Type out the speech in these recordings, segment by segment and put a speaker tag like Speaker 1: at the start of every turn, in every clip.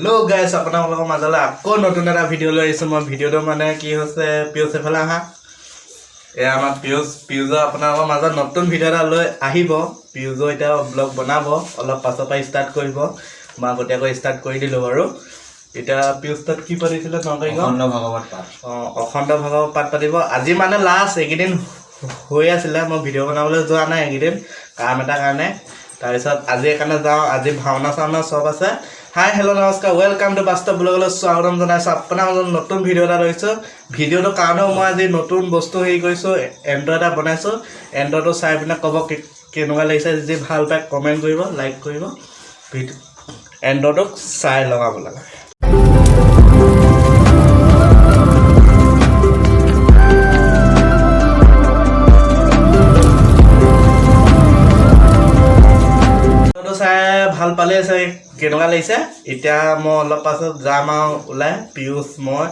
Speaker 1: hello guys আপোনালোকৰ মাজলৈ আকৌ নতুন এটা ভিডিও লৈ আহিছো মই ভিডিওটো মানে কি হৈছে পিউজ এফালে আহা এ আমাৰ পিউজৰ আপোনালোকৰ মাজত নতুন ভিডিও এটা লৈ আহিব পিউজৰ এটা ব্লগ বনাব অলপ পাছৰ পৰা ষ্টাৰ্ট কৰিব মই আগতীয়াকৈ ষ্টাৰ্ট কৰি দিলো আৰু এটা পিউজত কি পাতিছিলে অখণ্ড ভাগৱত পাঠ পাতিব আজি মানে লাষ্ট একদিন হৈ আছিল মই ভিডিও বনাবলৈ যোৱা নাই একদিন কাম এটা কাৰণে তাৰপিছত আজি কাৰণে যাওঁ আজি ভাওনা চাওনা সব আছে हाय हेलो नमस्कार वेलकम टू बास्तव ब्लॉगলৈ স্বাগতম জনাইছো আপোনাৰ মাজত নতুন ভিডিও এটা লৈছো ভিডিওটো কাৰণেও মই আজি নতুন বস্তু হেৰি কৰিছো এন্ড্ৰইড এটা বনাইছো এন্ড্ৰইডটো চাই পিনে ক'ব কেনেকুৱা লাগিছে যদি ভাল পায় কমেন্ট কৰিব লাইক কৰিব ভিডিও এন্ড্ৰইডক চাই লগাব লাগে ভাল পালে আছে কেনেকুৱা লাগিছে এতিয়া মই অলপ পাছত যাম আৰু ওলাই পিউজ মই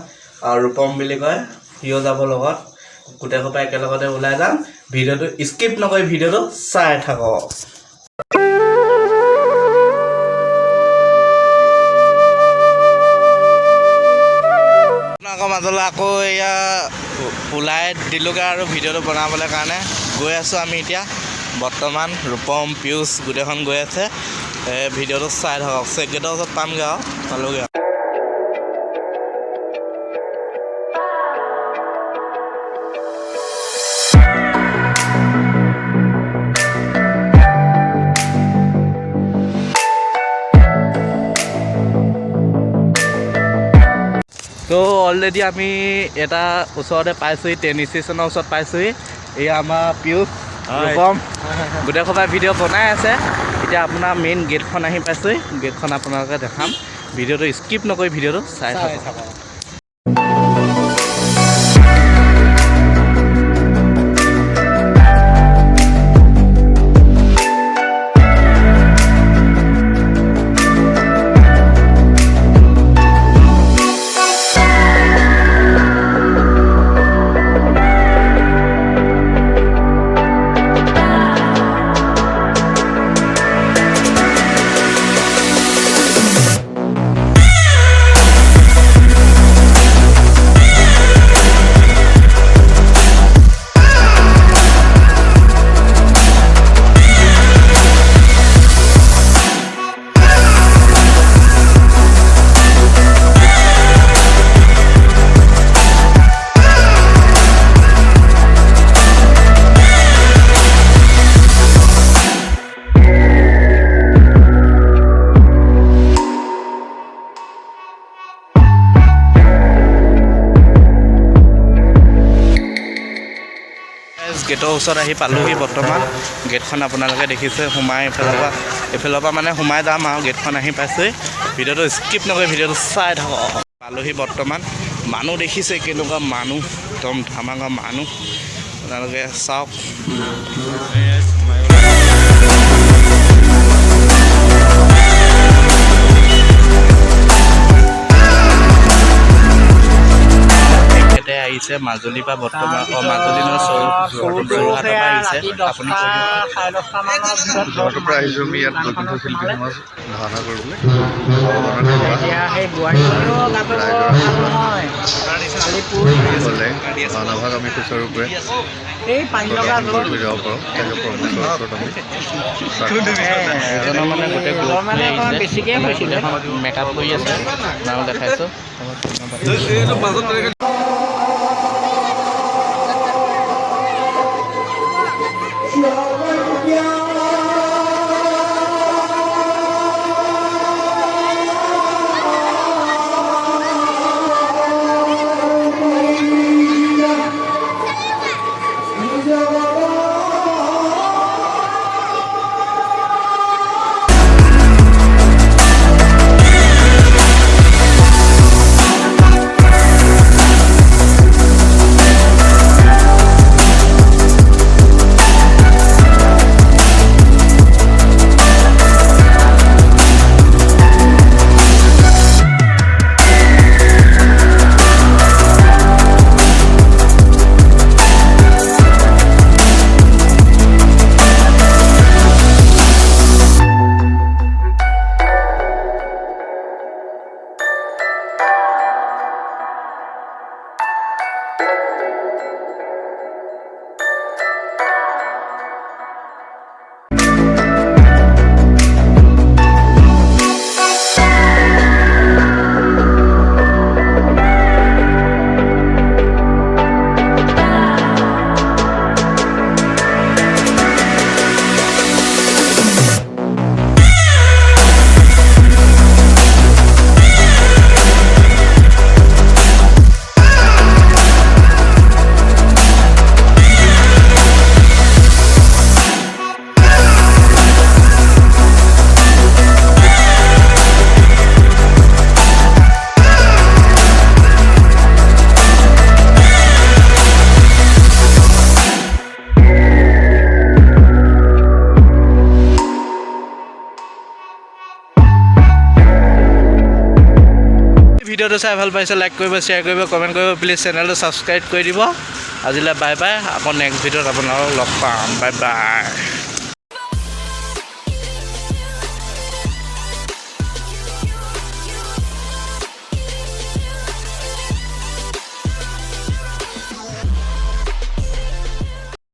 Speaker 1: আৰু ৰূপম বুলি কয় হিও যাব লগত গোটেই সোপা একেলগতে ওলাই যাম ভিডিওটো স্কিপ নকৰি ভিডিওটো চাই থাকক আপোনালোকৰ মাজলৈ আকৌ এয়া ওলাই দিলোগৈ আৰু ভিডিওটো বনাবলৈ কাৰণে গৈ আছোঁ আমি এতিয়া বৰ্তমান ৰূপম পিউজ গোটেইখন গৈ আছে ভিডিওটো চাই থাকক চেকগেটৰ ওচৰত পামগৈ আৰু পালোগৈ তো অলৰেডি আমি এটা ওচৰতে পাইছোঁহি ট্ৰেইন ষ্টেচনৰ ওচৰত পাইছোঁহি এয়া আমাৰ পিউজ ৰূপম গোটেই সোপাই ভিডিঅ' বনাই আছে এতিয়া আপোনাৰ মেইন গেটখন আহি পাইছোঁহি গেটখন আপোনালোকে দেখাম ভিডিঅ'টো স্কিপ নকৰি ভিডিঅ'টো চাই থাকক গেটৰ ওচৰত আহি পালোহি বৰ্তমান গেটখন আপোনালোকে দেখিছে সোমাই এইফালৰ পৰা মানে সোমাই যাম আৰু গেটখন আহি পাইছে ভিডিঅ'টো স্কিপ নকৰি ভিডিঅ'টো চাই থাকক পালোহি বৰ্তমান মানুহ দেখিছে কেনেকুৱা মানুহ একদম ধামাকা মানুহ আপোনালোকে চাওক আহিছে মাজুলীৰ পৰা বৰ্তমান মাজুলী যোৰহাটৰ পৰা আহিছে আপুনি
Speaker 2: যোৰহাটৰ পৰা আহিছোঁ আমি ইয়াত বৈকুণ্ঠ শিল্পী সমাজ ভাওনা কৰিবলৈ গ'লে ভাওনাভাগ আমি সুচাৰুৰূপে কৰি যাব পাৰোঁ তাকে পৰমেশ্বৰৰ ওচৰত
Speaker 1: এজনৰ মানে গোটেই মেকআপ কৰি আছে নাও দেখাইছোঁ ভিডিঅ'টো চাই ভাল পাইছে লাইক কৰিব শ্বেয়াৰ কৰিব কমেণ্ট কৰিব প্লিজ চেনেলটো ছাবস্ক্ৰাইব কৰি দিব আজিলৈ বাই বাই আকৌ নেক্সট ভিডিঅ'ত আপোনালোকক লগ পাম বাই বাই